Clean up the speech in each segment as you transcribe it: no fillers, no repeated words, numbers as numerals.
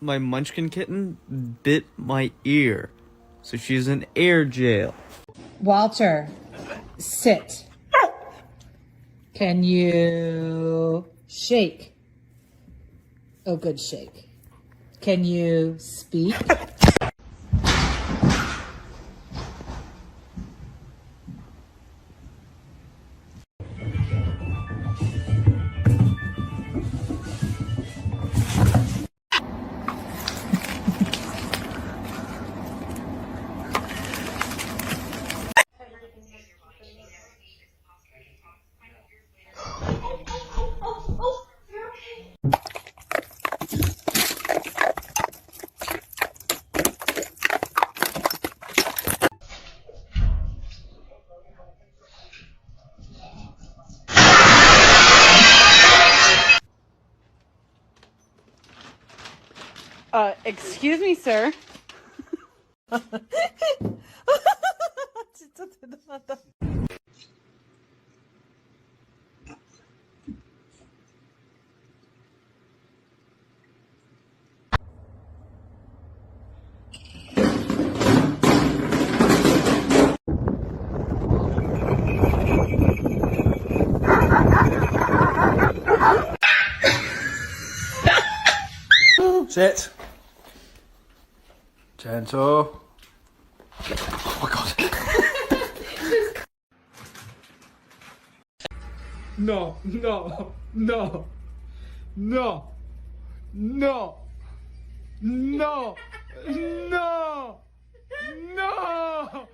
My Munchkin kitten bit my ear, so she's in air jail. Walter, sit. Can you shake? Oh, good shake. Can you speak? Excuse me, sir. 진짜 대단하다. Sit. Gentle. Oh my god. No, no, no, no, no, no, no, no.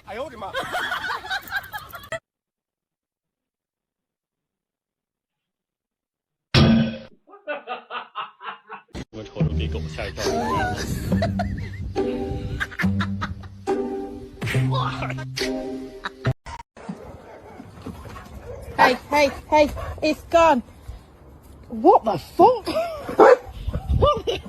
I hold him up. Hey, hey, hey, it's gone. What the fuck? What the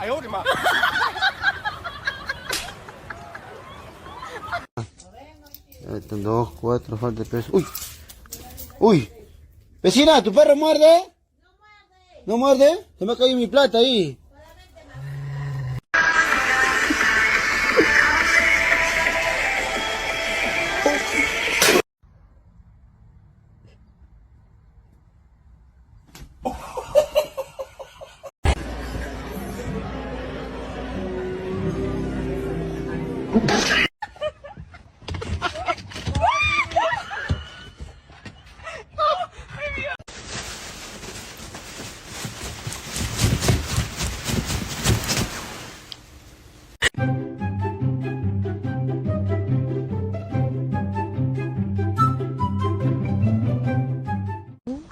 I hold him up. 2, 4, falta 3. ¡Uy! ¡Uy! Vecina, ¿tu perro muerde? No muerde. ¿No muerde? Se me ha caído mi plata ahí.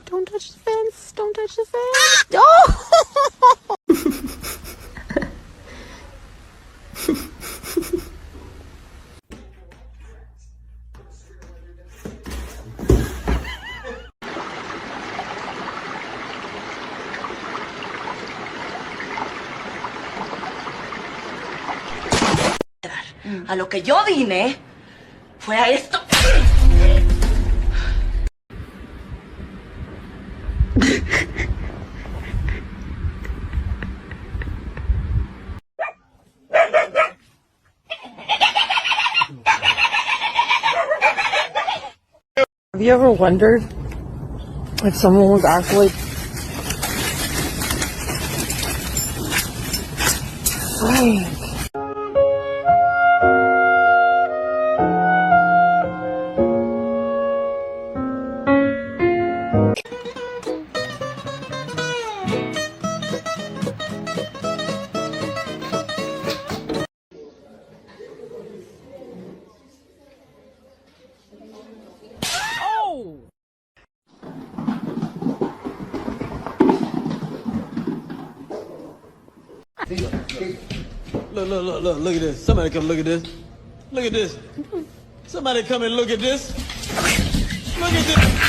Don't touch the fence. Don't touch the fence. Oh! A lo que yo vine fue a esto. Have you ever wondered if someone was actually Frank? Look at this. Somebody come look at this. Look at this. Somebody come and look at this. Look at this.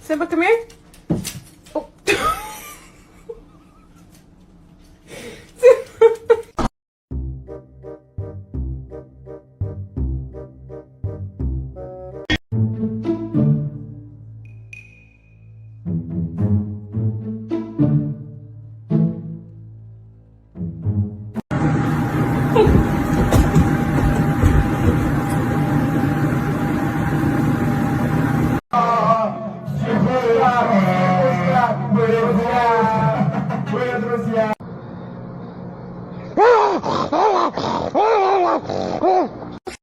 Simba, come here. Oh.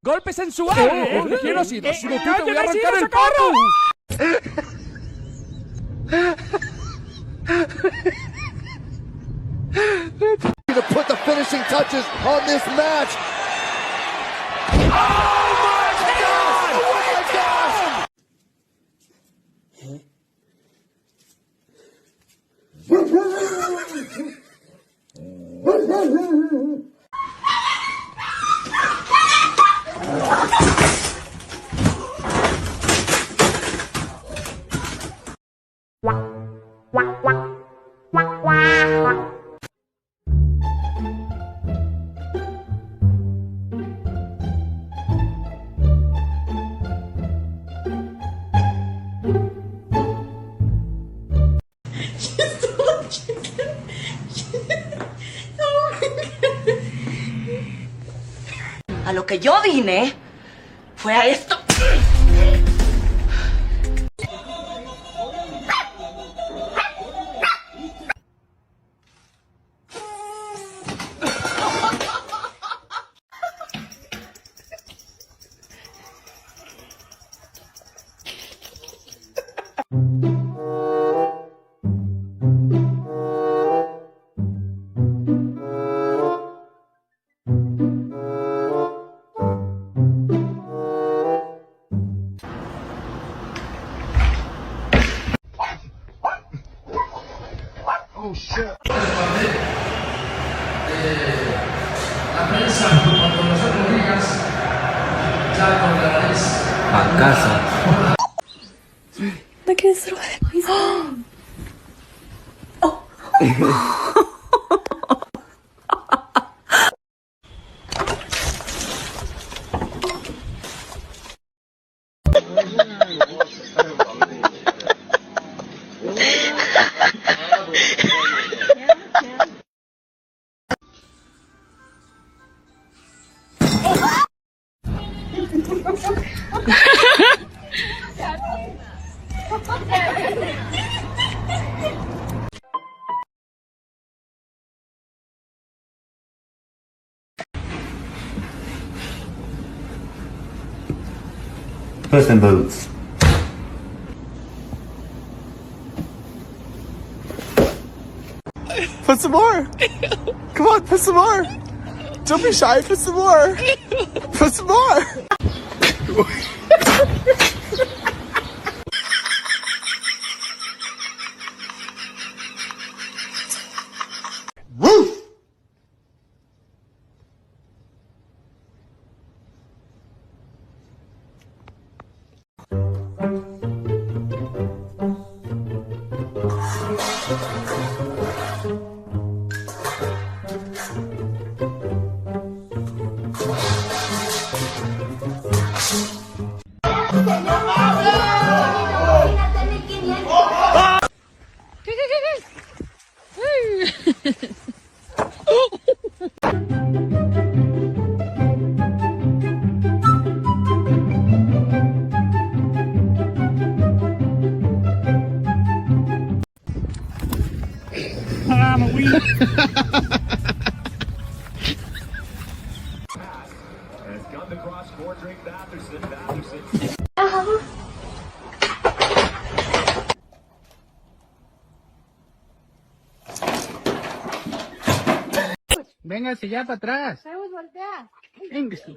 ¡Golpe sensual! ¿Quién ha sido? ¡Ha sido tú! ¡Te voy a arrancar el pato! To put the finishing touches on this match. A lo que yo vine fue a esto. A casa. 나 캔슬해. Puss in Boots. Put some more. Come on, put some more. Don't be shy. Put some more. Put some more. Woof! Véngase ya para atrás. Véngase.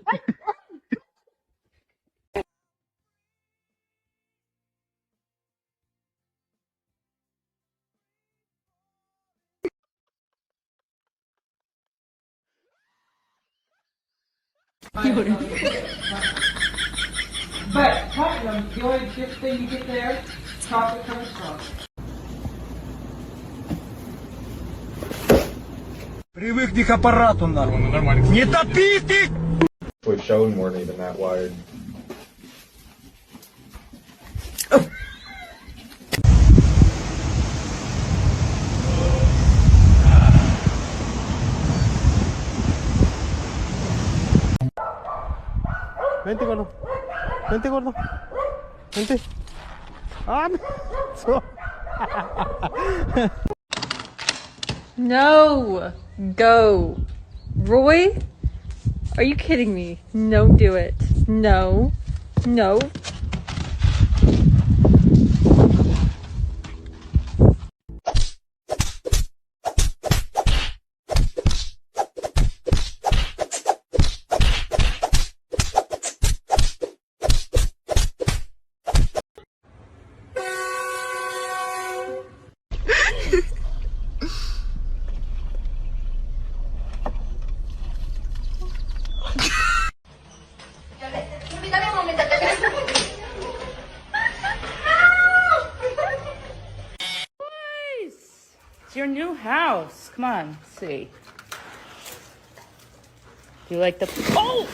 But Platinum, the only good thing you get there, chocolate covered straw. Привыкни к аппарату, нормально. Не топи ты! Was shown more than that wired. Vente, gordo. Vente, gordo. Vente. Ah, No. Go. Roy? Are you kidding me? No, do it. No. No. It's your new house. Come on, let's see. Do you like the... Oh!